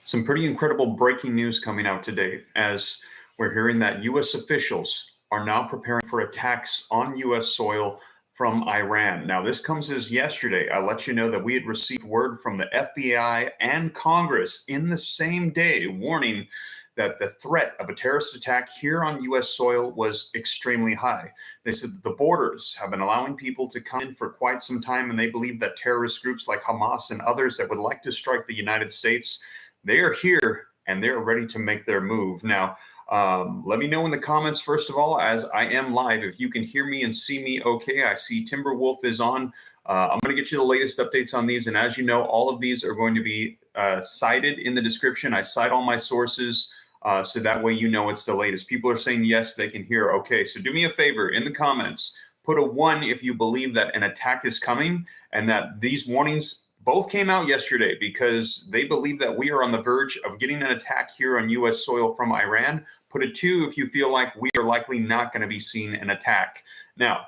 Some pretty incredible breaking news coming out today as we're hearing that U.S. officials are now preparing for attacks on U.S. soil from Iran. Now, this comes as yesterday. I let you know that we had received word from the FBI and Congress in the same day warning that the threat of a terrorist attack here on U.S. soil was extremely high. They said that the borders have been allowing people to come in for quite some time, and they believe that terrorist groups like Hamas and others that would like to strike the United States, they are here and they're ready to make their move. Now, let me know in the comments, first of all, as I am live, if you can hear me and see me okay. I see Timberwolf is on. I'm going to get you the latest updates on these. And as you know, all of these are going to be cited in the description. I cite all my sources. So that way you know it's the latest. People are saying yes, they can hear. Okay, so do me a favor in the comments, put a 1 if you believe that an attack is coming and that these warnings both came out yesterday because they believe that we are on the verge of getting an attack here on U.S. soil from Iran. Put a 2 if you feel like we are likely not going to be seeing an attack. Now,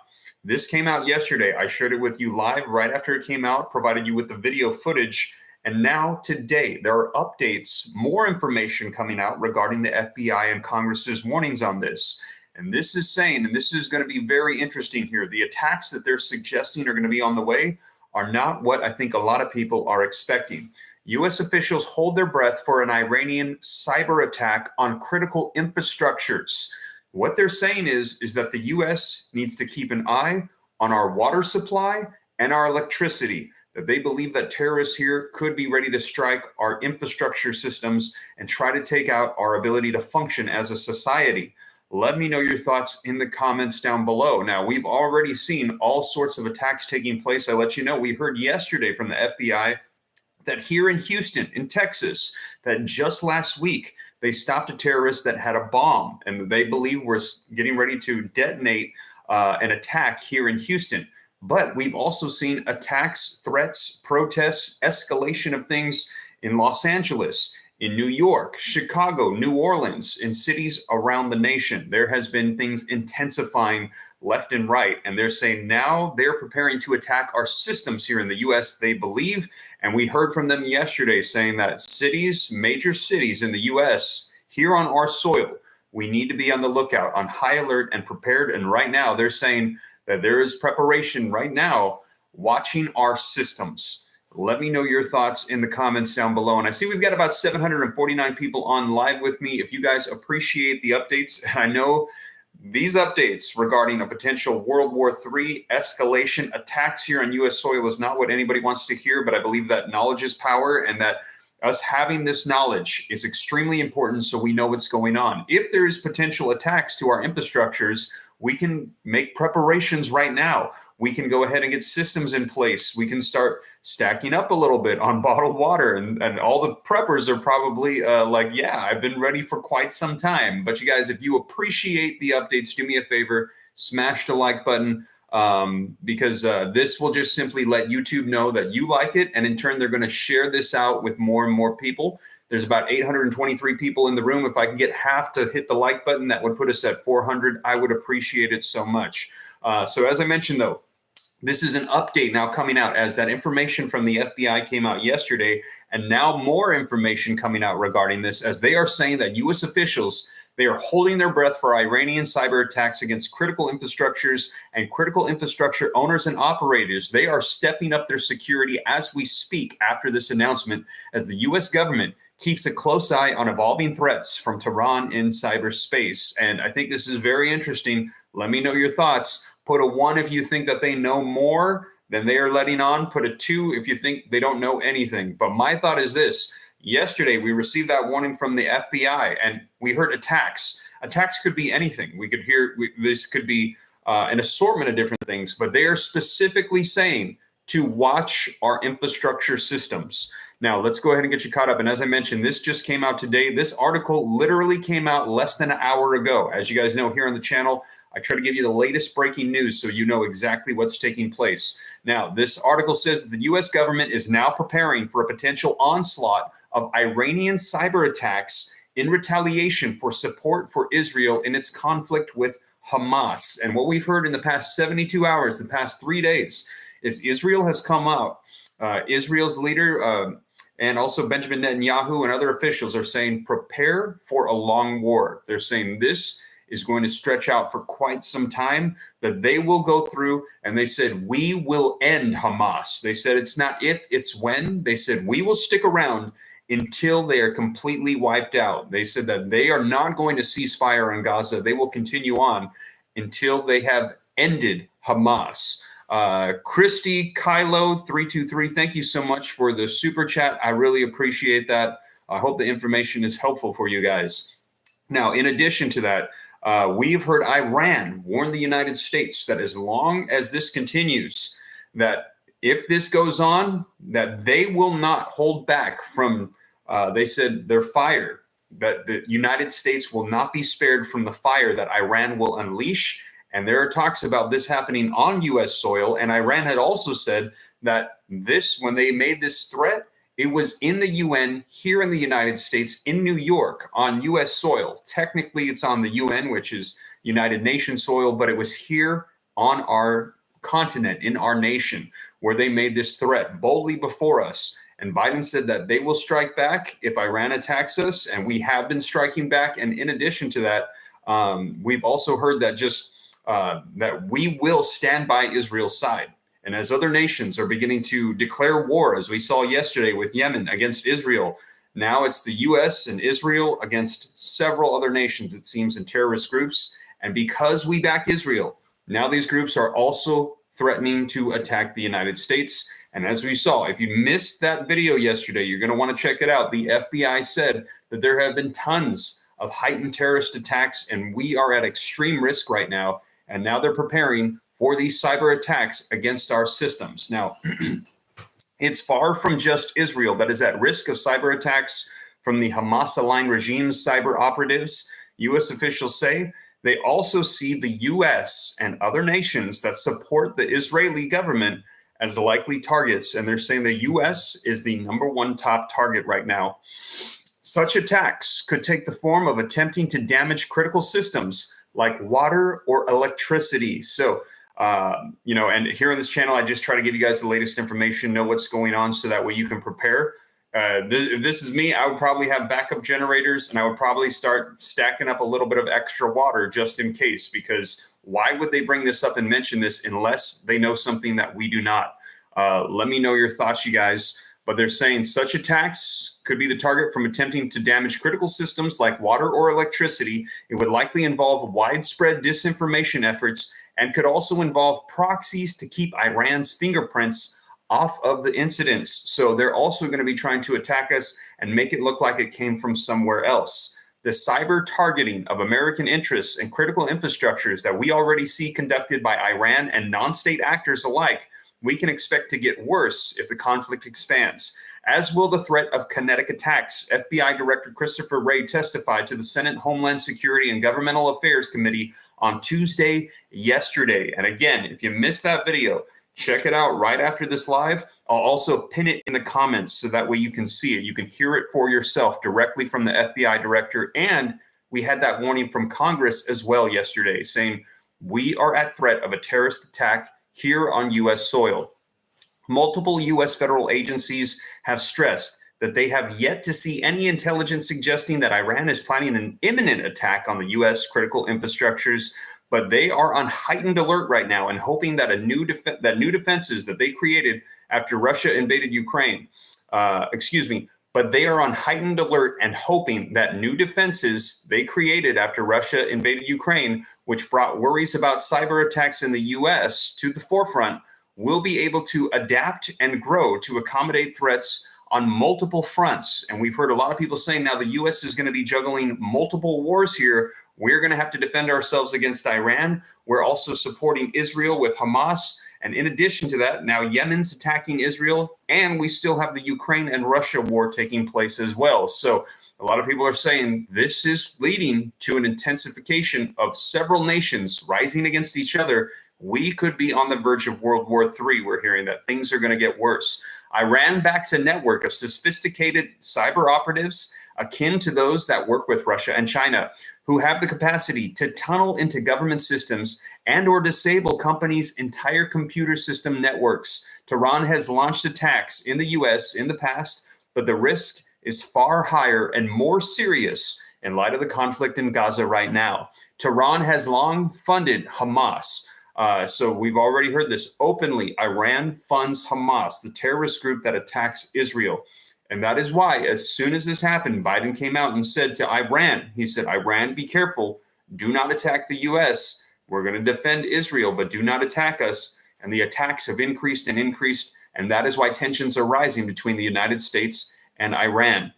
this came out yesterday. I shared it with you live right after it came out, provided you with the video footage. And now today, there are updates, more information coming out regarding the FBI and Congress's warnings on this. And this is saying, and this is going to be very interesting here, the attacks that they're suggesting are going to be on the way are not what I think a lot of people are expecting. U.S. officials hold their breath for an Iranian cyber attack on critical infrastructures. What they're saying is that the U.S. needs to keep an eye on our water supply and our electricity, that they believe that terrorists here could be ready to strike our infrastructure systems and try to take out our ability to function as a society. Let me know your thoughts in the comments down below. Now, we've already seen all sorts of attacks taking place. I let you know, we heard yesterday from the FBI that here in Houston, in Texas, that just last week, they stopped a terrorist that had a bomb and they believe was getting ready to detonate an attack here in Houston. But we've also seen attacks, threats, protests, escalation of things in Los Angeles, in New York, Chicago, New Orleans, in cities around the nation. There has been things intensifying left and right. And they're saying now they're preparing to attack our systems here in the U.S., they believe. And we heard from them yesterday saying that cities, major cities in the U.S., here on our soil, we need to be on the lookout, on high alert and prepared. And right now they're saying that there is preparation right now watching our systems. Let me know your thoughts in the comments down below. And I see we've got about 749 people on live with me. If you guys appreciate the updates, I know these updates regarding a potential World War III escalation attacks here on U.S. soil is not what anybody wants to hear, but I believe that knowledge is power and that us having this knowledge is extremely important so we know what's going on. If there is potential attacks to our infrastructures, we can make preparations right now. We can go ahead and get systems in place. We can start stacking up a little bit on bottled water. And all the preppers are probably like, yeah, I've been ready for quite some time. But you guys, if you appreciate the updates, do me a favor, smash the like button because this will just simply let YouTube know that you like it. And in turn, they're going to share this out with more and more people. There's about 823 people in the room. If I can get half to hit the like button, that would put us at 400. I would appreciate it so much. So as I mentioned, though, this is an update now coming out as that information from the FBI came out yesterday. And now more information coming out regarding this as they are saying that U.S. officials, they are holding their breath for Iranian cyber attacks against critical infrastructures and critical infrastructure owners and operators. They are stepping up their security as we speak after this announcement as the U.S. government keeps a close eye on evolving threats from Tehran in cyberspace. And I think this is very interesting. Let me know your thoughts. Put a 1 if you think that they know more than they are letting on. Put a 2 if you think they don't know anything. But my thought is this. Yesterday, we received that warning from the FBI, and we heard attacks. Attacks could be anything. We could hear this could be an assortment of different things, but they are specifically saying to watch our infrastructure systems. Now, let's go ahead and get you caught up. And as I mentioned, this just came out today. This article literally came out less than an hour ago. As you guys know, here on the channel, I try to give you the latest breaking news so you know exactly what's taking place. Now, this article says that the U.S. government is now preparing for a potential onslaught of Iranian cyber attacks in retaliation for support for Israel in its conflict with Hamas. And what we've heard in the past 72 hours, the past 3 days, is Israel has come out. Israel's leader, And also Benjamin Netanyahu and other officials are saying, prepare for a long war. They're saying this is going to stretch out for quite some time, that they will go through. And they said, we will end Hamas. They said, it's not if, it's when. They said, we will stick around until they are completely wiped out. They said that they are not going to cease fire on Gaza. They will continue on until they have ended Hamas. Christy Kylo 323, thank you so much for the super chat. I really appreciate that. I hope the information is helpful for you guys. Now, in addition to that, we've heard Iran warn the United States that as long as this continues, that if this goes on, that they will not hold back from, they said, their fire, that the United States will not be spared from the fire that Iran will unleash. And there are talks about this happening on U.S. soil. And Iran had also said that this, when they made this threat, it was in the UN here in the United States, in New York, on U.S. soil. Technically, it's on the UN, which is United Nations soil, but it was here on our continent, in our nation, where they made this threat boldly before us. And Biden said that they will strike back if Iran attacks us, and we have been striking back. And in addition to that, we've also heard that that we will stand by Israel's side. And as other nations are beginning to declare war, as we saw yesterday with Yemen against Israel, now it's the U.S. and Israel against several other nations, it seems, and terrorist groups. And because we back Israel, now these groups are also threatening to attack the United States. And as we saw, if you missed that video yesterday, you're going to want to check it out. The FBI said that there have been tons of heightened terrorist attacks, and we are at extreme risk right now. And now they're preparing for these cyber attacks against our systems. Now, it's far from just Israel that is at risk of cyber attacks from the Hamas-aligned regime's cyber operatives. U.S. officials say they also see the U.S. and other nations that support the Israeli government as the likely targets. And they're saying the U.S. is the #1 top target right now. Such attacks could take the form of attempting to damage critical systems like water or electricity. So, and here on this channel, I just try to give you guys the latest information, know what's going on, so that way you can prepare. If this is me, I would probably have backup generators, and I would probably start stacking up a little bit of extra water just in case, because why would they bring this up and mention this unless they know something that we do not? Let me know your thoughts, you guys. But they're saying such attacks could be the target from attempting to damage critical systems like water or electricity. It would likely involve widespread disinformation efforts and could also involve proxies to keep Iran's fingerprints off of the incidents. So they're also going to be trying to attack us and make it look like it came from somewhere else. The cyber targeting of American interests and critical infrastructures that we already see conducted by Iran and non-state actors alike, we can expect to get worse if the conflict expands, as will the threat of kinetic attacks. FBI Director Christopher Wray testified to the Senate Homeland Security and Governmental Affairs Committee on Tuesday yesterday. And again, if you missed that video, check it out right after this live. I'll also pin it in the comments so that way you can see it. You can hear it for yourself directly from the FBI director. And we had that warning from Congress as well yesterday, saying we are at threat of a terrorist attack here on U.S. soil. Multiple U.S. federal agencies have stressed that they have yet to see any intelligence suggesting that Iran is planning an imminent attack on the U.S. critical infrastructures, but they are on heightened alert right now and hoping that new defenses that they created after Russia invaded Ukraine, but they are on heightened alert and hoping that new defenses they created after Russia invaded Ukraine, which brought worries about cyber attacks in the U.S. to the forefront, will be able to adapt and grow to accommodate threats on multiple fronts. And we've heard a lot of people saying now the U.S. is going to be juggling multiple wars here. We're going to have to defend ourselves against Iran. We're also supporting Israel with Hamas. And in addition to that, now Yemen's attacking Israel, and we still have the Ukraine and Russia war taking place as well. So a lot of people are saying this is leading to an intensification of several nations rising against each other. We could be on the verge of World War III. We're hearing that things are going to get worse. Iran backs a network of sophisticated cyber operatives akin to those that work with Russia and China, who have the capacity to tunnel into government systems and or disable companies' entire computer system networks. Tehran has launched attacks in the U.S. in the past but the risk is far higher and more serious in light of the conflict in Gaza right now. Tehran has long funded Hamas. So we've already heard this openly. Iran funds Hamas, the terrorist group that attacks Israel. And that is why, as soon as this happened, Biden came out and said to Iran, he said, Iran, be careful. Do not attack the U.S. We're going to defend Israel, but do not attack us. And the attacks have increased and increased. And that is why tensions are rising between the United States and Iran.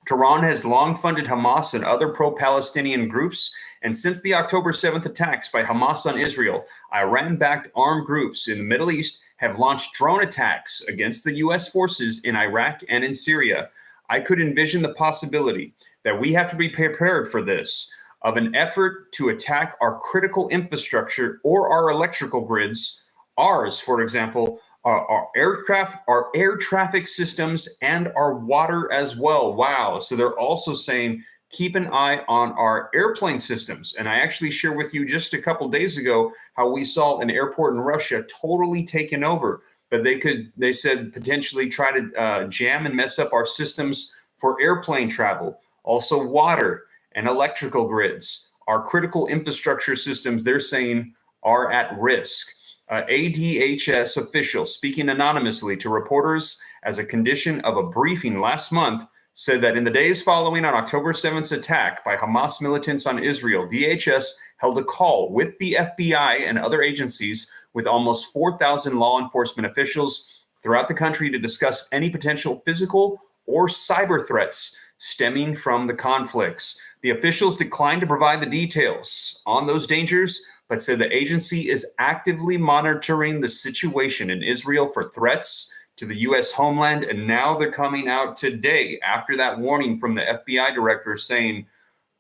Tehran has long funded Hamas and other pro-Palestinian groups. And since the October 7th attacks by Hamas on Israel, Iran-backed armed groups in the Middle East have launched drone attacks against the U.S. forces in Iraq and in Syria. I could envision the possibility that we have to be prepared for this, of an effort to attack our critical infrastructure or our electrical grids, ours, for example, our air traffic systems, and our water as well. Wow. So they're also saying, keep an eye on our airplane systems. And I actually shared with you just a couple days ago how we saw an airport in Russia totally taken over, but they said potentially try to jam and mess up our systems for airplane travel, also water and electrical grids. Our critical infrastructure systems, they're saying, are at risk. ADHS official speaking anonymously to reporters as a condition of a briefing last month said that in the days following on October 7th's attack by Hamas militants on Israel, DHS held a call with the FBI and other agencies with almost 4,000 law enforcement officials throughout the country to discuss any potential physical or cyber threats stemming from the conflicts. The officials declined to provide the details on those dangers, but said the agency is actively monitoring the situation in Israel for threats to the U.S. homeland. And now they're coming out today after that warning from the FBI director saying,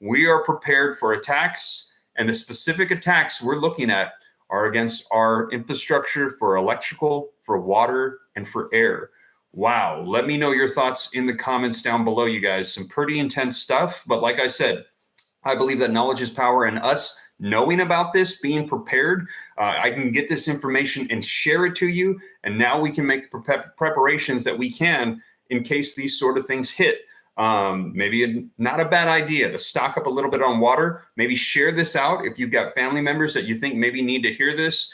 we are prepared for attacks. And the specific attacks we're looking at are against our infrastructure for electrical, for water, and for air. Wow. Let me know your thoughts in the comments down below, you guys. Some pretty intense stuff. But like I said, I believe that knowledge is power, and us knowing about this, being prepared, I can get this information and share it to you. And now we can make the preparations that we can in case these sort of things hit. Maybe not a bad idea to stock up a little bit on water. Maybe share this out if you've got family members that you think maybe need to hear this.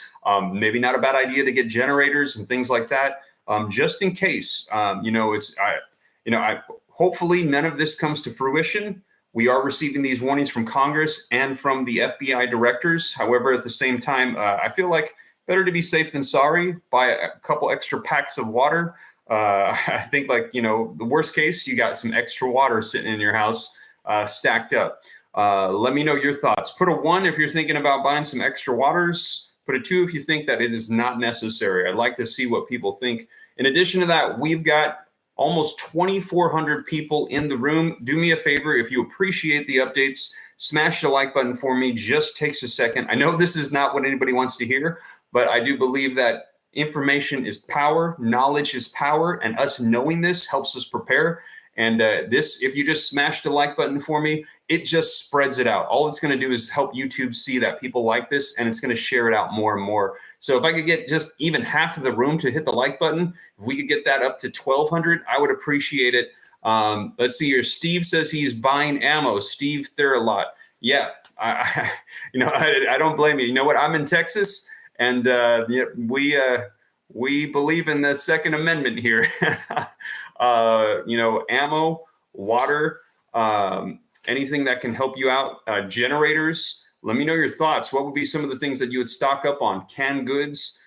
Maybe not a bad idea to get generators and things like that, just in case. Hopefully none of this comes to fruition. We are receiving these warnings from Congress and from the FBI directors. However, at the same time, I feel like better to be safe than sorry. Buy a couple extra packs of water. I think, the worst case, you got some extra water sitting in your house stacked up. Let me know your thoughts. Put a 1 if you're thinking about buying some extra waters. Put a 2 if you think that it is not necessary. I'd like to see what people think. In addition to that, we've got almost 2,400 people in the room. Do me a favor, if you appreciate the updates, smash the like button for me. Just takes a second. I know this is not what anybody wants to hear, but I do believe that information is power, knowledge is power, and us knowing this helps us prepare. And if you just smash the like button for me, it just spreads it out. All it's going to do is help YouTube see that people like this, and it's going to share it out more and more. So if I could get just even half of the room to hit the like button, if we could get that up to 1,200, I would appreciate it. Let's see here. Steve says he's buying ammo. Steve Theralot. Yeah, I don't blame you. You know what? I'm in Texas, and we believe in the Second Amendment here. Ammo, water, anything that can help you out, generators. Let me know your thoughts. What would be some of the things that you would stock up on? Canned goods,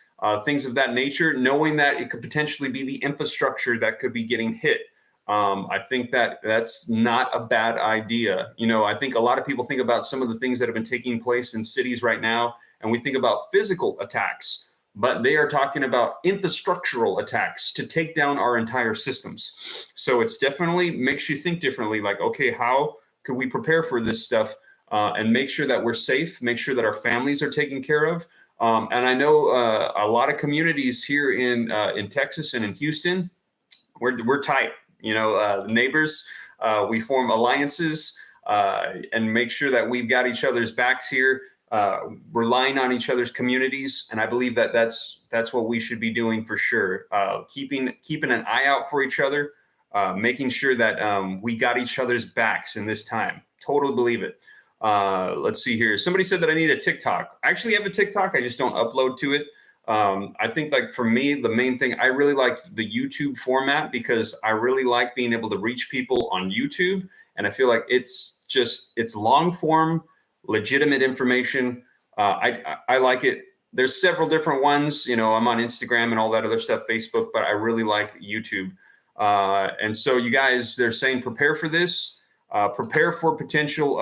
things of that nature, knowing that it could potentially be the infrastructure that could be getting hit. I think that's not a bad idea. I think a lot of people think about some of the things that have been taking place in cities right now, and we think about physical attacks, but they are talking about infrastructural attacks to take down our entire systems. So it's definitely makes you think differently, like, okay, how could we prepare for this stuff and make sure that we're safe, make sure that our families are taken care of. And I know a lot of communities here in Texas and in Houston, we're tight. The neighbors, we form alliances and make sure that we've got each other's backs here, relying on each other's communities. And I believe that's what we should be doing for sure. Keeping an eye out for each other. making sure that we got each other's backs in this time. Totally believe it. Let's see here. Somebody said that I need a TikTok. I actually have a TikTok. I just don't upload to it. I think like for me, the main thing, I really like the YouTube format because I really like being able to reach people on YouTube. And I feel like it's long form, legitimate information. I like it. There's several different ones, you know, I'm on Instagram and all that other stuff, Facebook, but I really like YouTube. And so you guys, they're saying prepare for this, prepare for potential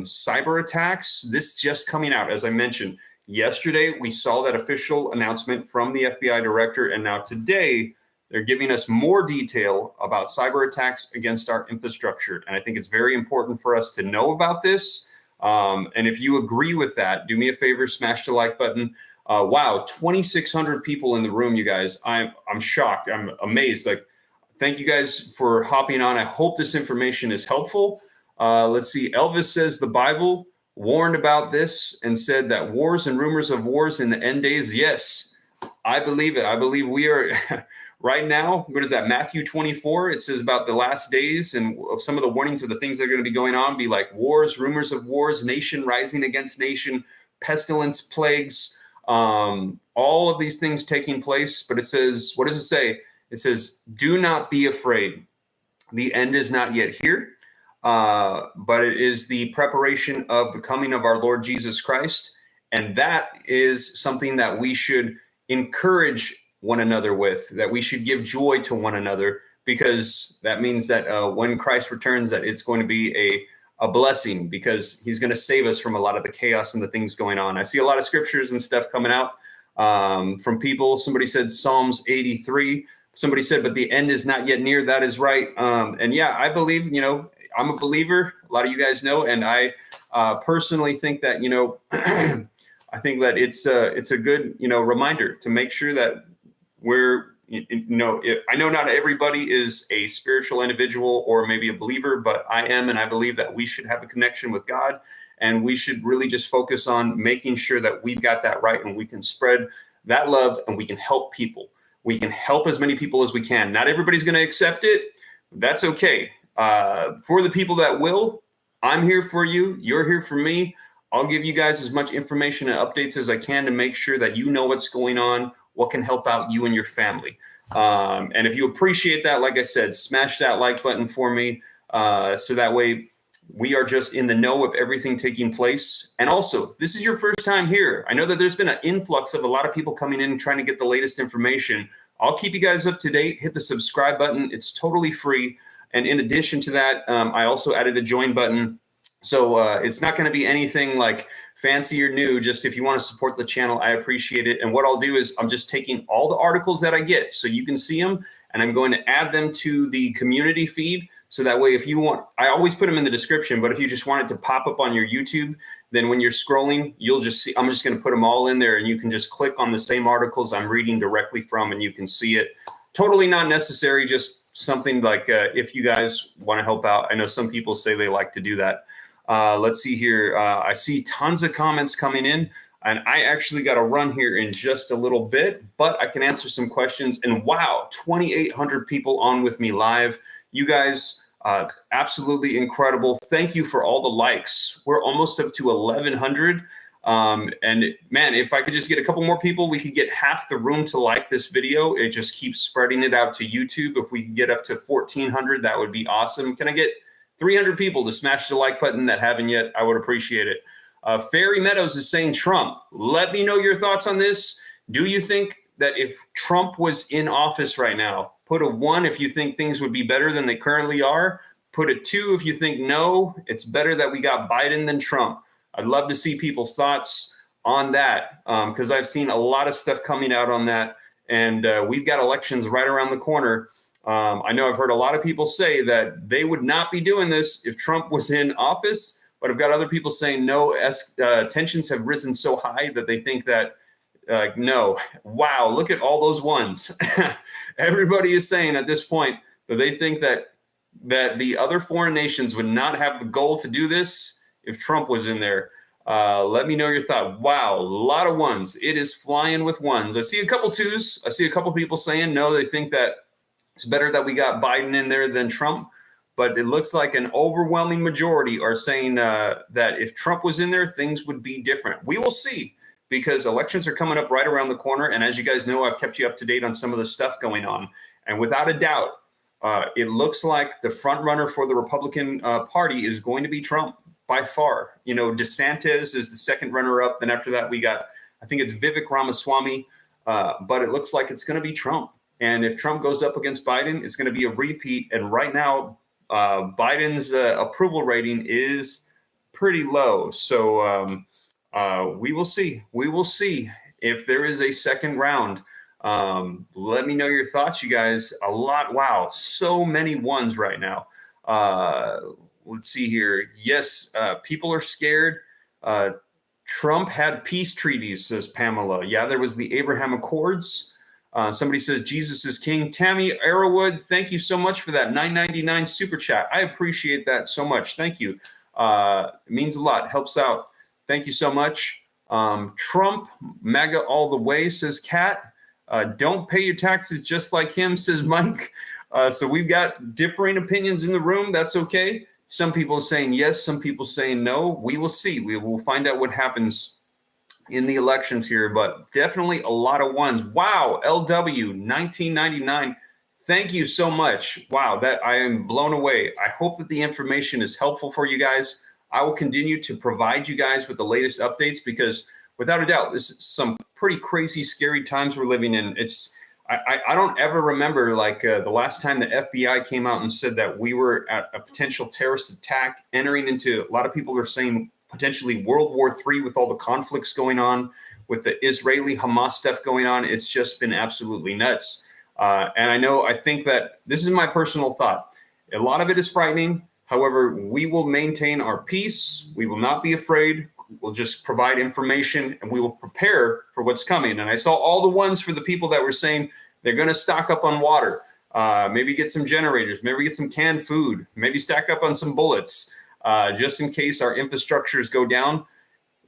cyber attacks. This just coming out, as I mentioned. Yesterday, we saw that official announcement from the FBI director, and now today, they're giving us more detail about cyber attacks against our infrastructure. And I think it's very important for us to know about this. And if you agree with that, do me a favor, smash the like button. Wow, 2,600 people in the room, you guys. I'm shocked. I'm amazed. Like, thank you guys for hopping on. I hope this information is helpful. Let's see. Elvis says the Bible warned about this and said that wars and rumors of wars in the end days. Yes, I believe it. I believe we are right now. What is that? Matthew 24. It says about the last days and some of the warnings of the things that are going to be going on be like wars, rumors of wars, nation rising against nation, pestilence, plagues, all of these things taking place. But it says, what does it say? It says, do not be afraid. The end is not yet here. But it is the preparation of the coming of our Lord Jesus Christ. And that is something that we should encourage one another with, that we should give joy to one another, because that means that when Christ returns, that it's going to be a blessing, because he's going to save us from a lot of the chaos and the things going on. I see a lot of scriptures and stuff coming out from people. Somebody said Psalms 83. Somebody said, but the end is not yet near. That is right. And yeah, I believe, you know, I'm a believer. A lot of you guys know, and I personally think that, you know, I think that it's a good, you know, reminder to make sure that we're, you know, I know not everybody is a spiritual individual or maybe a believer, but I am, and I believe that we should have a connection with God, and we should really just focus on making sure that we've got that right, and we can spread that love, and we can help people. We can help as many people as we can. Not everybody's going to accept it. That's okay. For the people that will, I'm here for you. You're here for me. I'll give you guys as much information and updates as I can to make sure that you know what's going on, what can help out you and your family. And if you appreciate that, like I said, smash that like button for me, so that way we are just in the know of everything taking place. And also, if this is your first time here, I know that there's been an influx of a lot of people coming in and trying to get the latest information. I'll keep you guys up to date. Hit the subscribe button. It's totally free. And in addition to that, I also added a join button. So it's not going to be anything like fancy or new. Just if you want to support the channel, I appreciate it. And what I'll do is I'm just taking all the articles that I get so you can see them, and I'm going to add them to the community feed. So that way, if you want, I always put them in the description, but if you just want it to pop up on your YouTube, then when you're scrolling, you'll just see, I'm just going to put them all in there, and you can just click on the same articles I'm reading directly from, and you can see it. Totally not necessary, just something like if you guys want to help out. I know some people say they like to do that. Let's see here. I see tons of comments coming in, and I actually got to run here in just a little bit, but I can answer some questions. And wow, 2,800 people on with me live. You guys, absolutely incredible. Thank you for all the likes. We're almost up to 1,100. And man, if I could just get a couple more people, we could get half the room to like this video. It just keeps spreading it out to YouTube. If we could get up to 1,400, that would be awesome. Can I get 300 people to smash the like button that haven't yet? I would appreciate it. Fairy Meadows is saying Trump. Let me know your thoughts on this. Do you think that if Trump was in office right now, put a 1 if you think things would be better than they currently are. Put a 2 if you think no, it's better that we got Biden than Trump. I'd love to see people's thoughts on that, because I've seen a lot of stuff coming out on that, and we've got elections right around the corner. I know I've heard a lot of people say that they would not be doing this if Trump was in office, but I've got other people saying no, tensions have risen so high that they think that no. Wow, look at all those ones. Everybody is saying at this point that they think that the other foreign nations would not have the goal to do this if Trump was in there. Let me know your thought. Wow, a lot of ones. It is flying with ones. I see a couple 2s. I see a couple people saying no, they think that It's better that we got Biden in there than Trump, but it looks like an overwhelming majority are saying that if Trump was in there, things would be different. We will see, because elections are coming up right around the corner. And as you guys know, I've kept you up to date on some of the stuff going on. And without a doubt, it looks like the front runner for the Republican Party is going to be Trump by far. You know, DeSantis is the second runner up. Then after that, we got, I think it's Vivek Ramaswamy, but it looks like it's going to be Trump. And if Trump goes up against Biden, it's going to be a repeat. And right now, Biden's approval rating is pretty low. So we will see. We will see if there is a second round. Let me know your thoughts, you guys. A lot. Wow. So many ones right now. Let's see here. Yes, people are scared. Trump had peace treaties, says Pamela. Yeah, there was the Abraham Accords. Somebody says Jesus is king. Tammy Arrowwood, thank you so much for that $9.99 super chat. I appreciate that so much. Thank you. It means a lot. Helps out. Thank you so much. Trump, MAGA all the way, says Kat. Don't pay your taxes just like him, says Mike. So we've got differing opinions in the room. That's okay. Some people saying yes, some people saying no. We will see. We will find out what happens in the elections here, but definitely a lot of ones. Wow, LW 1999. Thank you so much. Wow, that I am blown away. I hope that the information is helpful for you guys. I will continue to provide you guys with the latest updates, because without a doubt, this is some pretty crazy, scary times we're living in. I don't ever remember like the last time the FBI came out and said that we were at a potential terrorist attack entering into, a lot of people are saying potentially World War III with all the conflicts going on, with the Israeli Hamas stuff going on. It's just been absolutely nuts. And I think that this is my personal thought. A lot of it is frightening. However, we will maintain our peace. We will not be afraid. We'll just provide information, and we will prepare for what's coming. And I saw all the ones for the people that were saying they're going to stock up on water, maybe get some generators, maybe get some canned food, maybe stack up on some bullets, just in case our infrastructures go down.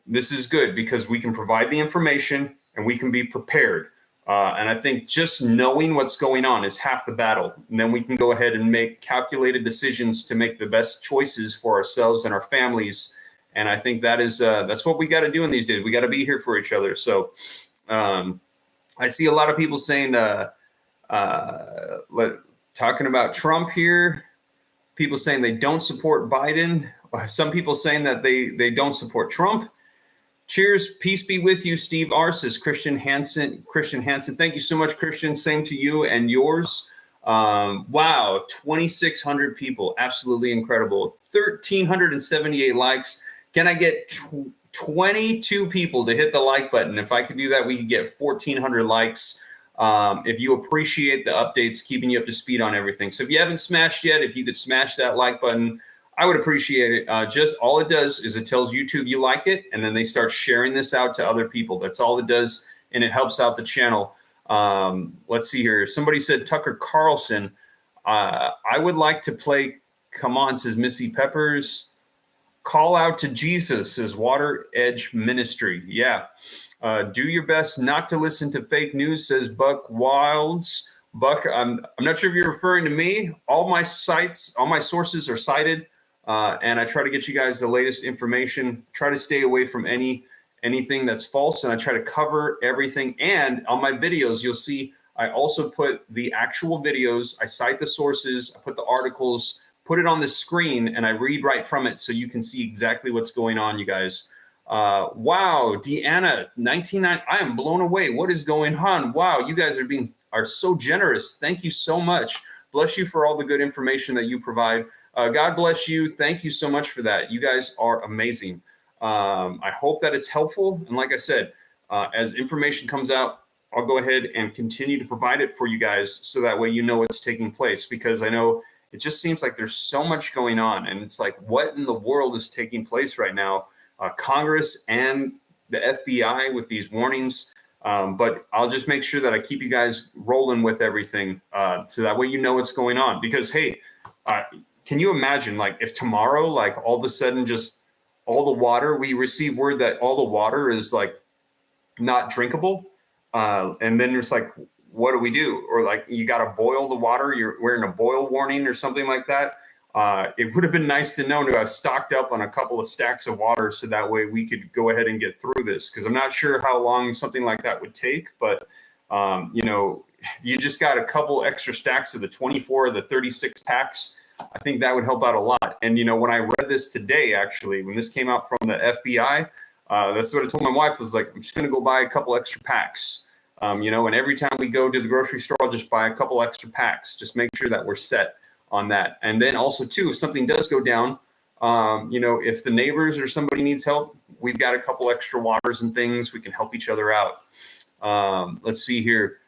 This is good because we can provide the information and we can be prepared. And I think just knowing what's going on is half the battle. And then we can go ahead and make calculated decisions to make the best choices for ourselves and our families. And I think that is that's what we got to do in these days. We got to be here for each other. So I see a lot of people saying, talking about Trump here, people saying they don't support Biden. Some people saying that they don't support Trump. Cheers. Peace be with you, Steve R. says Christian Hansen. Thank you so much, Christian. Same to you and yours. Wow. 2,600 people. Absolutely incredible. 1,378 likes. Can I get 22 people to hit the like button? If I could do that, we could get 1,400 likes. If you appreciate the updates, keeping you up to speed on everything. So if you haven't smashed yet, if you could smash that like button, I would appreciate it. Just all it does is it tells YouTube you like it, and then they start sharing this out to other people. That's all it does, and it helps out the channel. Let's see here. Somebody said Tucker Carlson. I would like to play, come on, says Missy Peppers. Call out to Jesus, says Water Edge Ministry. Yeah. Do your best not to listen to fake news, says Buck Wilds. Buck, I'm not sure if you're referring to me. All my sites, all my sources are cited. And I try to get you guys the latest information, try to stay away from anything that's false. And I try to cover everything. And on my videos, you'll see, I also put the actual videos. I cite the sources, I put the articles, put it on the screen, and I read right from it. So you can see exactly what's going on, you guys. Wow. Deanna, 199. I am blown away. What is going on? Wow. You guys are so generous. Thank you so much. Bless you for all the good information that you provide. God bless you. Thank you so much for that. You guys are amazing. I hope that it's helpful. And like I said, as information comes out, I'll go ahead and continue to provide it for you guys. So that way, you know what's taking place, because I know it just seems like there's so much going on. And it's like, what in the world is taking place right now? Congress and the FBI with these warnings. But I'll just make sure that I keep you guys rolling with everything. So that way, you know what's going on, because, hey, can you imagine, like, if tomorrow, like, all of a sudden, just all the water, we receive word that all the water is like not drinkable. And then it's like, what do we do? Or like, you got to boil the water. You're wearing a boil warning or something like that. It would have been nice to know to have stocked up on a couple of stacks of water so that way we could go ahead and get through this. Because I'm not sure how long something like that would take, but you know, you just got a couple extra stacks of the 24 or the 36 packs. I think that would help out a lot. And, you know, when I read this today, actually, when this came out from the FBI, that's what I told my wife, was like, I'm just going to go buy a couple extra packs. You know, and every time we go to the grocery store, I'll just buy a couple extra packs. Just make sure that we're set on that. And then also, too, if something does go down, you know, if the neighbors or somebody needs help, we've got a couple extra waters and things. We can help each other out. Let's see here.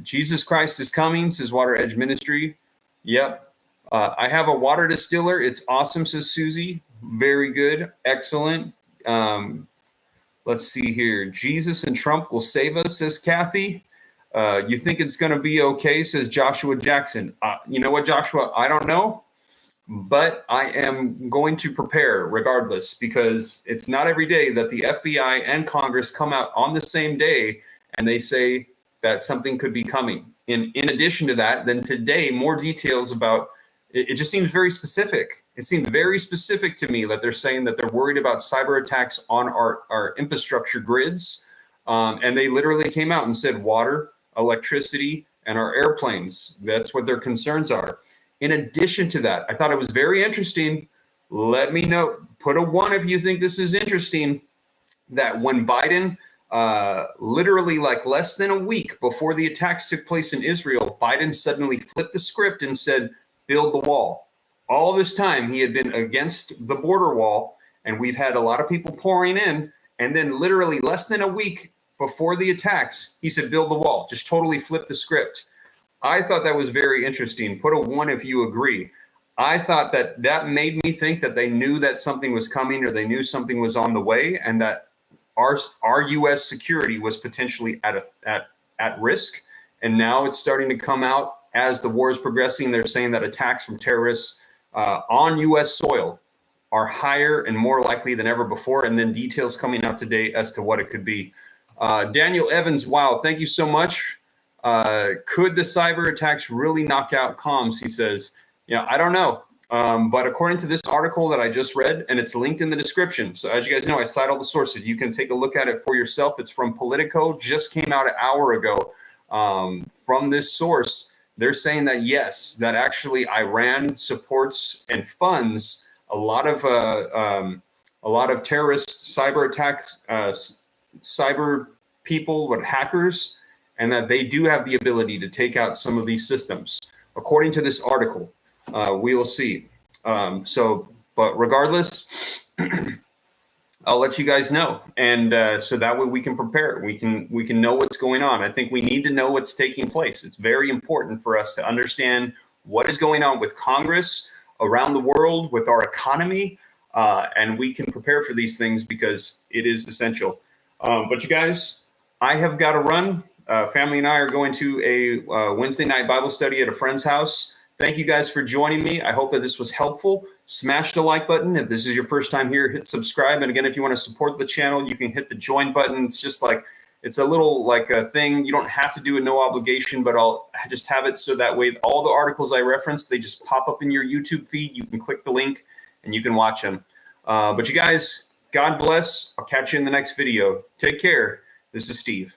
Jesus Christ is coming, says Water Edge Ministry. Yep. I have a water distiller. It's awesome, says Susie. Very good. Excellent. Let's see here. Jesus and Trump will save us, says Kathy. You think it's going to be okay, says Joshua Jackson. You know what, Joshua? I don't know, but I am going to prepare regardless, because it's not every day that the FBI and Congress come out on the same day and they say that something could be coming. In addition to that, then today, more details about it just seems very specific. It seemed very specific to me that they're saying that they're worried about cyber attacks on our infrastructure grids. And they literally came out and said water, electricity, and our airplanes. That's what their concerns are. In addition to that, I thought it was very interesting. Let me know, put a 1 if you think this is interesting, that when Biden, literally like less than a week before the attacks took place in Israel, Biden suddenly flipped the script and said, build the wall. All this time he had been against the border wall, and we've had a lot of people pouring in. And then literally less than a week before the attacks, he said, build the wall. Just totally flipped the script. I thought that was very interesting. Put a 1 if you agree. I thought that made me think that they knew that something was coming, or they knew something was on the way, and that our U.S. security was potentially at risk. And now it's starting to come out as the war is progressing. They're saying that attacks from terrorists on U.S. soil are higher and more likely than ever before. And then details coming out today as to what it could be. Daniel Evans, wow, thank you so much. Could the cyber attacks really knock out comms? He says, yeah, I don't know. But according to this article that I just read, and it's linked in the description. So as you guys know, I cite all the sources. You can take a look at it for yourself. It's from Politico, just came out an hour ago. From this source, they're saying that, yes, that actually Iran supports and funds a lot of terrorist cyber attacks, cyber people, hackers, and that they do have the ability to take out some of these systems. According to this article, we will see. But regardless, I'll let you guys know, and so that way we can prepare. We can know what's going on. I think we need to know what's taking place. It's very important for us to understand what is going on with Congress, around the world, with our economy, and we can prepare for these things because it is essential. But you guys, I have got to run. Family and I are going to a Wednesday night Bible study at a friend's house. Thank you guys for joining me. I hope that this was helpful. Smash the like button. If this is your first time here, hit subscribe. And again, if you want to support the channel, you can hit the join button. It's just like, it's a little like a thing. You don't have to do it, no obligation, but I'll just have it so that way all the articles I reference, they just pop up in your YouTube feed. You can click the link and you can watch them. But you guys, God bless. I'll catch you in the next video. Take care. This is Steve.